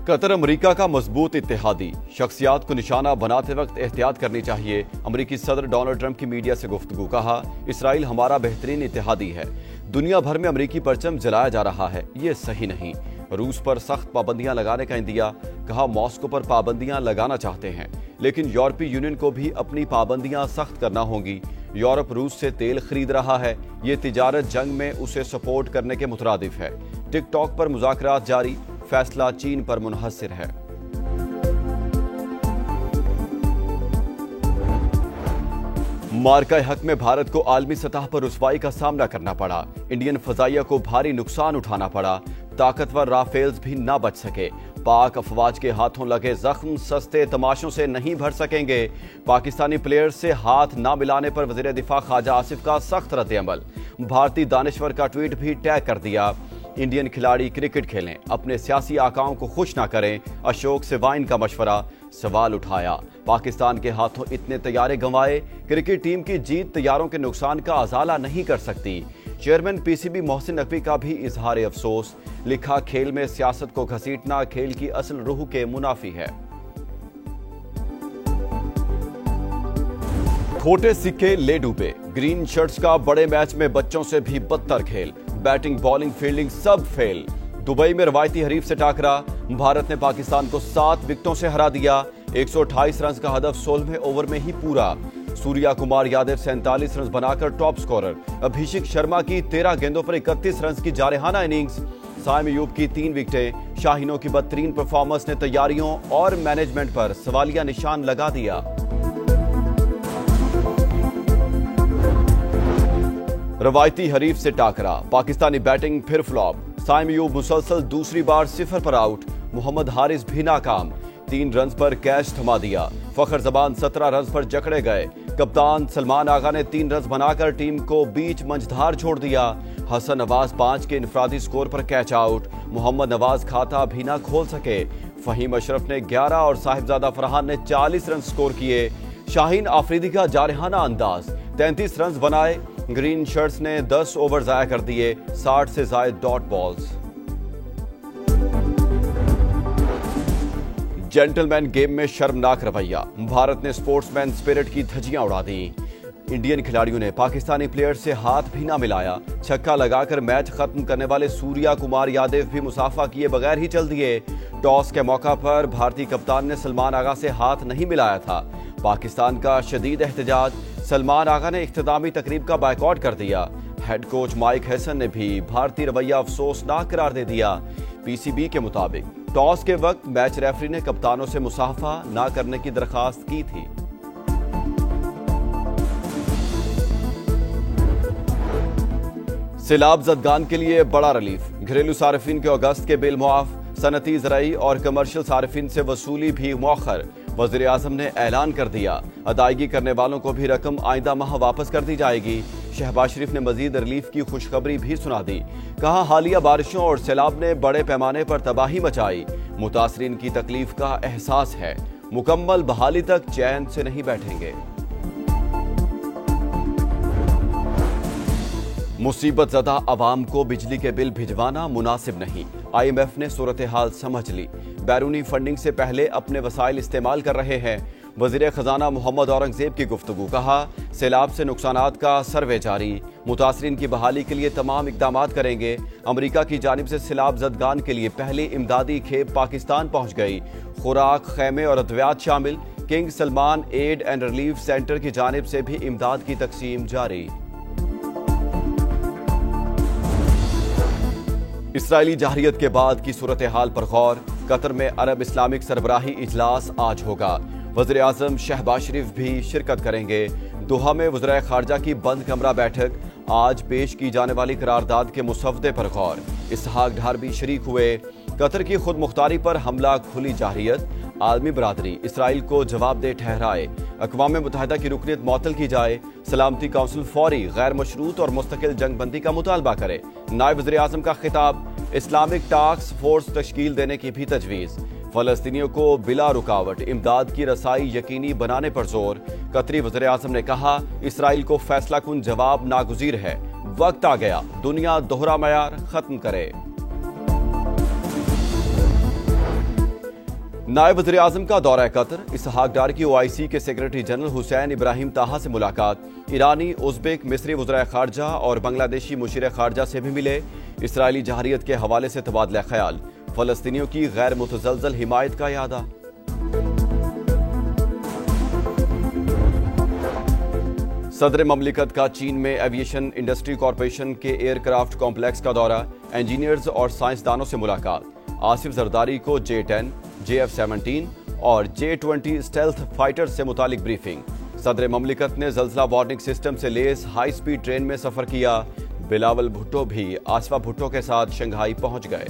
Qatar America का मजबूत इत्तेहादी, शख्सियात को निशाना बनाते वक्त एहतियात करनी चाहिए। अमेरिकी सदर डोनाल्ड ट्रंप की मीडिया से गुफ्तगू। कहा, इसराइल हमारा बेहतरीन इत्तेहादी है। दुनिया भर में अमेरिकी परचम जलाया जा रहा है, ये सही नहीं। रूस पर सख्त पाबंदियां लगाने का इंदिया। कहा, मॉस्को पर पाबंदियां लगाना चाहते हैं, लेकिन यूरोपीय यूनियन को भी अपनी पाबंदियां सख्त करना होंगी। यूरोप रूस से तेल खरीद रहा है, ये तिजारत जंग में उसे सपोर्ट करने के मुतरादिफ है। टिकटॉक पर मुज़ाकरात जारी, फैसला चीन पर मुनहसिर है। मार्का हक में भारत को आलमी सतह पर रुसवाई का सामना करना पड़ा। इंडियन फजाइया को भारी नुकसान उठाना पड़ा। ताकतवर राफेल्स भी ना बच सके। पाक अफवाज के हाथों लगे जख्म सस्ते तमाशों से नहीं भर सकेंगे। पाकिस्तानी प्लेयर्स से हाथ ना मिलाने पर वजीर दिफा ख्वाजा आसिफ का सख्त रद्द-ए-अमल। भारतीय दानिश्वर का ट्वीट भी टैग कर दिया। इंडियन खिलाड़ी क्रिकेट खेलें, अपने सियासी आकाओं को खुश ना करें। अशोक सिवाइन का मशवरा। सवाल उठाया, पाकिस्तान के हाथों इतने तैयारे गंवाए। क्रिकेट टीम की जीत तैयारों के नुकसान का अजाला नहीं कर सकती। चेयरमैन पीसीबी मोहसिन नकवी का भी इजहार अफसोस। लिखा, खेल में सियासत को घसीटना खेल की असल रूह के मुनाफी है। खोटे सिक्के ले डूबे। ग्रीन शर्ट्स का बड़े मैच में बच्चों से भी बदतर खेल। बैटिंग, बॉलिंग, फील्डिंग सब फेल। दुबई में रवायती हरीफ से टाकरा। भारत ने पाकिस्तान को 7 विकेटों से हरा दिया। 128 रन का हदफ 16वें ओवर में ही पूरा। सूर्या कुमार यादव 47 रन बनाकर टॉप स्कोरर। अभिषेक शर्मा की 13 गेंदों पर 31 रन की जारहाना इनिंग्स। साइम अयूब की 3 विकेटें। शाहीनों की बदतरीन परफॉर्मेंस ने तैयारियों और मैनेजमेंट पर सवालिया निशान लगा दिया। रवायती हरीफ से टाकरा। पाकिस्तानी बैटिंग फिर फ्लॉप। साइम अयूब मुसलसल दूसरी बार 0 पर आउट। मोहम्मद हारिस भी नाकाम। 3 रन पर कैच थमा दिया। फखर जबान 17 रन पर जकड़े गए। कप्तान सलमान आगा ने 3 रन बनाकर टीम को बीच मंझधार छोड़ दिया। हसन नवाज 5 के इनफरादी स्कोर पर कैच आउट। मोहम्मद नवाज खाता भी ना खोल सके। फहीम अशरफ ने 11 और साहिबजादा फरहान ने 40 रन स्कोर किए। शाहीन आफरीदी का जारहाना अंदाज, 33 रन बनाए। ग्रीन शर्ट्स ने 10 ओवर जाया कर दिए। 60 से जायद डॉट बॉल्स। जेंटलमैन गेम में शर्मनाक रवैया। भारत ने स्पोर्ट्समैन स्पिरिट की धज्जियां उड़ा दी। इंडियन खिलाड़ियों ने पाकिस्तानी प्लेयर्स से हाथ भी ना मिलाया। छक्का लगाकर मैच खत्म करने वाले सूर्या कुमार यादव भी मुसाफा किए बगैर ही चल दिए। टॉस के मौका पर भारतीय कप्तान ने सलमान आगा से हाथ नहीं मिलाया था। पाकिस्तान का शदीद एहतजाज। सलमान आगा ने इख्तितामी तकरीब का बायकॉट कर दिया। हेड कोच माइक हैसन ने भी भारतीय रवैया अफसोसनाक करार दे दिया। पीसीबी के मुताबिक टॉस के वक्त मैच रेफरी ने कप्तानों से मुसाफा ना करने की दरखास्त की थी। सैलाब ज़दगान के लिए बड़ा रिलीफ। घरेलू सार्फिन के अगस्त के बिल मुआफ। सनती, ज़राई और कमर्शियल सार्फिन से वसूली भी मौखर। वज़ीर आज़म ने ऐलान कर दिया, अदायगी करने वालों को भी रकम आइंदा माह वापस कर दी जाएगी। शहबाज शरीफ ने मजीद रिलीफ की खुशखबरी भी सुना दी। कहा, हालिया बारिशों और सैलाब ने बड़े पैमाने पर तबाही मचाई। मुतासरीन की तकलीफ का एहसास है। मुकम्मल बहाली तक चैन से नहीं बैठेंगे। मुसीबत ज़दा अवाम को बिजली के बिल भिजवाना मुनासिब नहीं। IMF ने सूरत हाल समझ ली। बैरूनी फंडिंग से पहले अपने वसाइल इस्तेमाल कर रहे हैं। वज़ीर ख़जाना मोहम्मद औरंगज़ेब की गुफ्तगू। कहा, सैलाब से नुकसानात का सर्वे जारी। मुतासरीन की बहाली के लिए तमाम इक़दामात करेंगे। अमरीका की जानिब से सैलाब ज़दगान के लिए पहली इमदादी खेप पाकिस्तान पहुँच गई। खुराक, खैमे और अद्वियात शामिल। King Salman Aid and Relief Centre की जानिब से भी इमदाद की तकसीम जारी। इसराइली जहरियत के बाद की सूरत हाल पर गौर। कतर में अरब इस्लामिक सरबराही इजलास आज होगा। वज़ीर आज़म शहबाज शरीफ भी शिरकत करेंगे। दोहा में वज़ीर ख़ारजा की बंद कमरा बैठक। आज पेश की जाने वाली करारदाद के मुसवदे पर गौर। इसहाक ढार भी शरीक हुए। कतर की खुद मुख्तारी पर हमला खुली जाहिरियत। आलमी बरादरी इसराइल को जवाबदेह ठहराए। अक़वाम मुत्तहिदा की रुकनीत मुअत्तल की जाए। सलामती काउंसिल फौरी, गैर मशरूत और मुस्तकिल जंगबंदी का मुतालबा करे। नायब वज़ीर आज़म का खिताब। इस्लामिक टास्क फोर्स तश्कील देने की भी तजवीज़। फ़लस्तीनियों को बिला रुकावट इमदाद की रसाई यकीनी बनाने पर जोर। कतरी वज़ीर आज़म ने कहा, इसराइल को फैसला कुन जवाब नागुज़ीर है। वक्त आ गया दुनिया दोहरा मयार खत्म करे। नायब वज़ीर-ए-आज़म का दौरा कतर, इसहाक डार की OIC के सेक्रेटरी जनरल हुसैन इब्राहिम ताहा से मुलाकात। ईरानी, उज़्बेक, मिस्री वज़ीर खारजा और बांग्लादेशी मुशीर खारजा से भी मिले। इसराइली जहारियत के हवाले से तबादला ख्याल। फलस्तीनियों की गैर मुतज़लज़ल हिमायत का यादा। सदर ममलिकत का चीन में एविएशन इंडस्ट्री कॉरपोरेशन के एयरक्राफ्ट कॉम्प्लेक्स का दौरा। इंजीनियर्स और साइंसदानों से मुलाकात। आसिफ जरदारी को J-10, JF-17 और J-20 स्टेल्थ फाइटर से मुतालिक ब्रीफिंग। सदर ममलिकत ने ज़ल्ज़ला वार्निंग सिस्टम से लेस हाई स्पीड ट्रेन में सफर किया। बिलावल भुट्टो भी आसफा भुट्टो के साथ शंघाई पहुंच गए।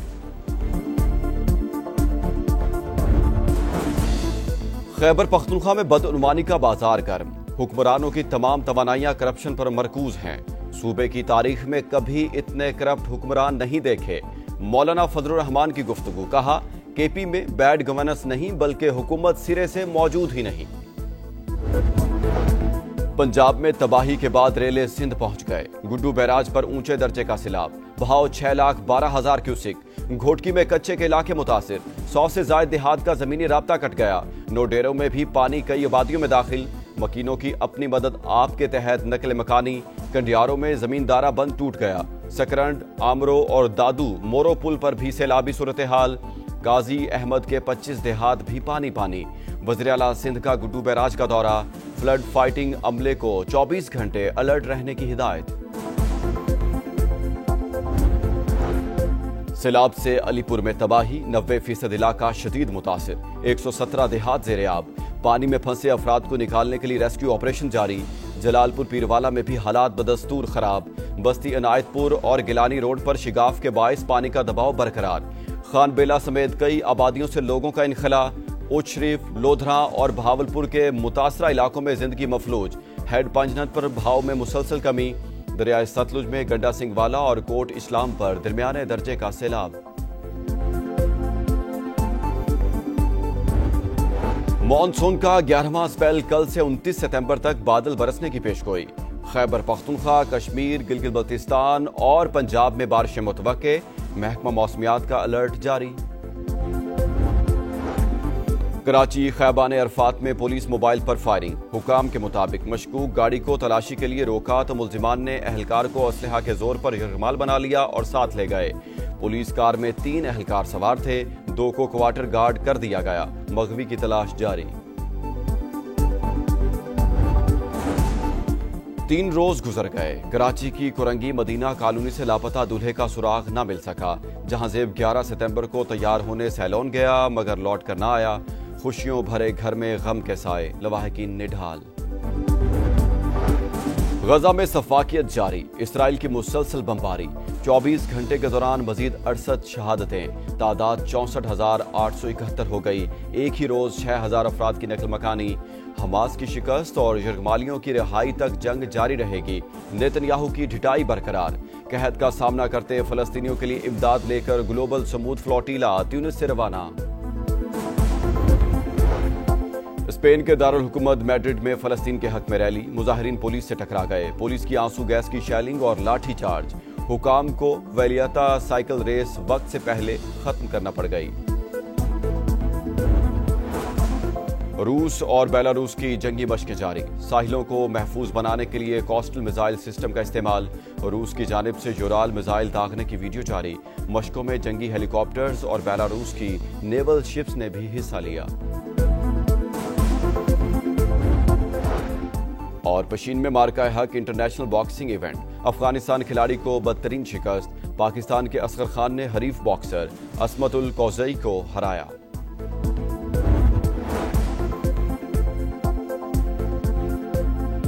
खैबर पख्तूनख्वा में बदउनवानी का बाजार गर्म। हुक्मरानों की तमाम तवानाइयां करप्शन पर मरकूज हैं। सूबे की तारीख में कभी इतने करप्ट हुक्मरान नहीं देखे। मौलाना फजलुर रहमान की गुफ्तगू। कहा, KP में बैड गवर्नेंस नहीं बल्कि हुकूमत सिरे से मौजूद ही नहीं। पंजाब में तबाही के बाद रेले सिंध पहुंच गए। गुड्डू बैराज पर ऊंचे दर्जे का सिलाब। बहाव 6,12,000 क्यूसिक। घोटकी में कच्चे के इलाके मुतासिर। 100 से ज्यादा देहात का जमीनी राब्ता कट गया। नोडेरों में भी पानी कई आबादियों में दाखिल। मकीनों की अपनी मदद आप के तहत नकल मकानी। कंडियारों में जमींदारा बंद टूट गया। सकरंड, आमरो और दादू मोरो पुल पर भी सैलाबी सूरत हाल। गाजी अहमद के 25 देहात भी पानी पानी। वज़ीर आला सिंध का गुड्डू बैराज का दौरा। फ्लड फाइटिंग अमले को 24 घंटे अलर्ट रहने की हिदायत। सैलाब से अलीपुर में तबाही। 90% इलाका शदीद मुतासिर। 117 देहात ज़ेर-ए-आब। पानी में फंसे अफराद को निकालने के लिए रेस्क्यू ऑपरेशन जारी। जलालपुर पीरवाला में भी हालात बदस्तूर खराब। बस्ती अनायतपुर और गिलानी रोड पर शिगाफ के बायस पानी का दबाव बरकरार। खान बेला समेत कई आबादियों से लोगों का इनखला। उच शरीफ, लोधरा और बहावलपुर के मुतासरा इलाकों में जिंदगी मफलूज। हेड पंजनत पर भाव में मुसलसल कमी। दरियाए सतलुज में गंडा सिंह वाला और कोट इस्लाम पर दरमियाने दर्जे का सैलाब। मॉनसून का 11वां स्पेल कल से 29 सितंबर तक बादल बरसने की पेशगोई। खैबर पख्तूनख्वा, कश्मीर, गिलगित बल्तिस्तान और पंजाब में बारिशें मुतवक्के। महकमा मौसमियात का अलर्ट जारी। कराची खैबान अरफात में पुलिस मोबाइल पर फायरिंग। हुकाम के मुताबिक मशकूक गाड़ी को तलाशी के लिए रोका तो मुल्जिमान ने अहलकार को असलहा के जोर पर यरगमाल बना लिया और साथ ले गए। पुलिस कार में 3 अहलकार सवार थे। 2 को क्वार्टर गार्ड कर दिया गया। मगवी की तलाश जारी। 3 रोज गुजर गए। कराची की कुरंगी मदीना कॉलोनी से लापता दूल्हे का सुराग न मिल सका। जहां जेब 11 सितंबर को तैयार होने सैलून गया मगर लौट कर न आया। खुशियों भरे घर में गम के साए। लवाहिकीन निढाल। गजा में सफाकियत जारी। इसराइल की मुसलसल बमबारी। 24 घंटे के दौरान मजीद 68 शहादतें। तादाद 64,871 हो गई। एक ही रोज 6,000 अफराद की नकल मकानी। हमास की शिकस्त और यरगमालियों की रिहाई तक जंग जारी रहेगी। नेतन्याहू की ढिठाई बरकरार। कहत का सामना करते फलस्तीनियों के लिए इमदाद लेकर ग्लोबल समूद फ्लोटीला ट्यूनिस से रवाना। स्पेन के दारुल हुकूमत मैड्रिड में फलस्तीन के हक में रैली। मुजाहिरीन पुलिस से टकरा गए। पुलिस की आंसू गैस की शेलिंग और लाठी चार्ज। हुकाम को वैलियाता साइकिल रेस वक्त से पहले खत्म करना पड़ गई। रूस और बेलारूस की जंगी मशकें जारी। साहिलों को महफूज बनाने के लिए कोस्टल मिसाइल सिस्टम का इस्तेमाल। रूस की जानिब से यूराल मिसाइल दागने की वीडियो जारी। मशकों में जंगी हेलीकॉप्टर्स और बेलारूस की नेवल शिप्स ने भी हिस्सा लिया। और पशीन में मार्का हक इंटरनेशनल बॉक्सिंग इवेंट। अफगानिस्तान खिलाड़ी को बदतरीन शिकस्त। पाकिस्तान के असगर खान ने हरीफ बॉक्सर असमतुल कौजई को हराया।